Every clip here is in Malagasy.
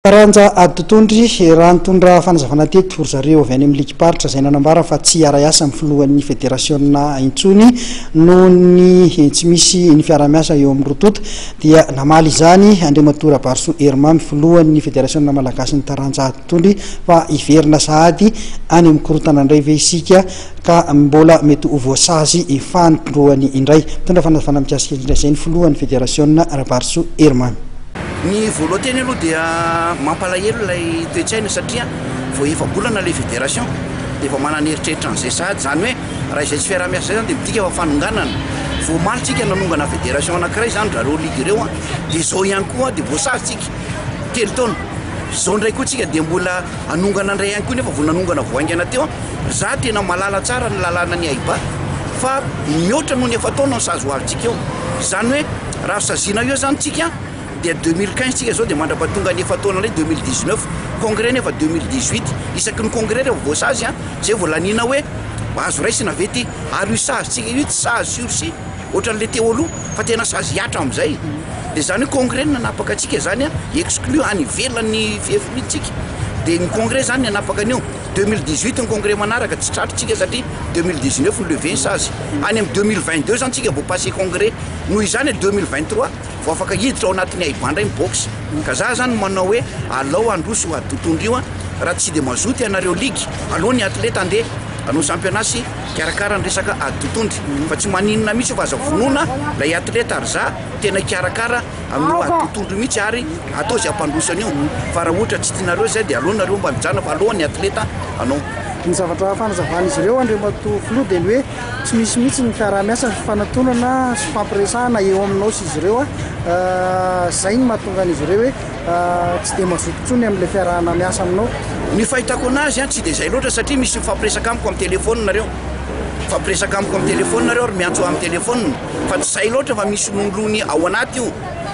Taranja adotondry raha nitondra fanazavana teto for zareo avy any amin'ny ligiparitra izay nanambara fa tsy ara-asa amin'ny filohan'ny federasiona intsony noho ny tsy misy ny fiara-miasa eo amin'ny rotota dia namaly izany Andriamatora Barso Hermamy filohan'ny federasiona malagasy ny taranja adotondry fa iverina sahady any amin'ny korotana indray ve isika ka mbola mety ho voasazy fanondroany indray mitondra fanazavana mikasika izay ny filohan'ny federasiona Barso Hermamy. Ny voalohany aloha dia mampalahelo ilay toe-tsaina satria vao efa-bolana ilay fédération dia efa manana eritreritra an'izay sahady zany hoe raha izay tsy fiara-miasa zany dia midika fa fanonganana vao malitsika nanongana fédération anankiray zany rareo ligue ireo dia zao ihany koa dia voasazy tsika telo taona zao ndray koa tsika dia mbola anongana indray ihany koa nefa vao nanongana voaingana teo za tena malala tsara ny lalàna ny aiba fa mihoatra noho ny efa taona ny sazy ho avytsika eo zany hoe raha saziana eo zany tsika dia 2015 tsika zao dia mandrapatonga ny efa taona indray 2019 congrès nefa 2018 isaky ny congrès rehefa voasazy zay voalanina hoe azo raisina vety ary io sazy tsika io tsy sazy sursy ohatran'le teo aloha fa tena sazy hiatra amin'izay dia zany hoe congrès nanapaka atsika zany exclu any ivelan'ny fihefinitsika dia ny congrès zany nanapaka an'io 2018 ny congrès manaraka tsy tratritsika satria 2019 ny levé ny sazy any amin'ny 2022 zany tsika mbo passé congrès noho izany 2023 vao afaka hiditra ao anatin'ny aibandray mibox ka za zany manao hoe alao androso adotondry io raha tsy dia mazoty ianareo ligue alao ny atleta andeha anao championasy karakara ny resaka adotondry fa tsy maninona mihitsy fa aza vonona lay atleta ary za tena karakara amin'ny adotondry mihitsy ary atao zay ampandrosany io fa raha ohatra tsy tianareo zay dia alohanareo mba mijana fa alohan'ny atleta anao. Ny zavatra fanazavana izy ireo Andriamato Filoha dia hoe tsy misy mihitsy ny fiara-miasa ny fanatonana sy fampiresahana eo aminao sy izy ireo zay ny mahatonga an'izy ireo hoe tsy dia mazoto ntsony amin'ilay fiarahana miasa aminao. Ny fahitako anazy tsy dia zay loatra satria misy mifampiresaka amiko amin'ny telefôna nareo fampiresaka amiko amin'ny telefôna nareo ary miantso amin'ny telefôna fa tsy zay loatra fa misy longolony ao anaty io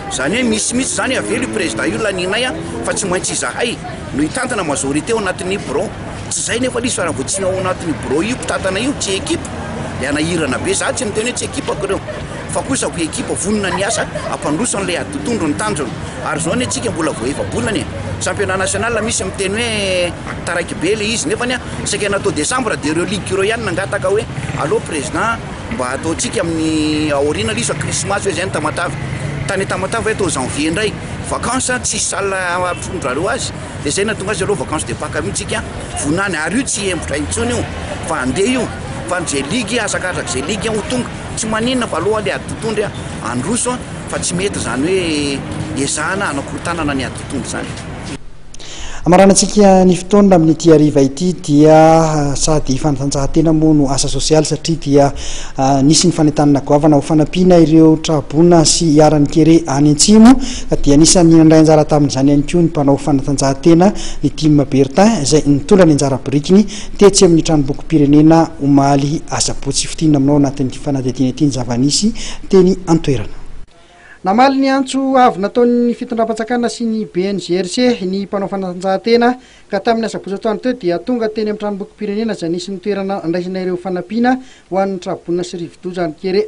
zany hoe misy mihitsy zany avelo io président io laninay fa tsy maintsy izahay no hitantana majorité ao anatin'ny bureau tsy zay nefa lisy fa raha vao tsy ao anatin'ny bureau io mpitatana io tsy équipe dia anahirana be za tsy miteny hoe tsy équipe ako ireo fa kosa ko équipe vonona ny asa ampandroso an'ilay adotondro ny tanjona ary zao ny antsika mbola vao efa-bolana championnat national misy miteny hoe taraiky be le izy nefany saika natao décembre dia ireo ligue ireo ihany nangataka hoe allo président mba ataontsika amin'ny aorina liso christmas hoe zay ny tamatavy tany tamatavy hoe atao janvier indray vacances tsy sala ampifondrareo azy dia zay natonga azy aloha vacances de Pâques mihitsika vonany ary io tsy embotra intsony io fa andeha io fa zay ligue asakasaky zay ligue ho tonga tsy maninona fa aloha le adotondry androso fa tsy mety zany hoe ezahana anakorotanana ny adotondry zany. Amaranantsika ny fotoana amin'ity hariva ity dia sady fanatanjahantena moa no asa sosialy satria dia nisy ny fanentanana goavana ho fanampiana ireo trabona sy hiarany kere any Antsimo ka dia anisan'ny nandray anjara tamin'izany ihany koa ny mpanao fanatanjahantena ny Team Bertin izay nitondra ny anjara birikiny tetsy amin'ny tranombokim-pirenena omaly asabotsy fitinina aminao anatin'ny fanadihadiana ity ny zava-nisy teny antoerana. Namaly ny antso avy nataon'ny fitondram-patsakana sy ny BNGRC ny mpanao fanatanjahantena ka tamin'ny asabotsy atoandro teo dia tonga teny amin'ny tranombokim-pirenena izay nisy ny toerana andraisana ireo fanampiana ho an'ny trabona sy rivodozany kere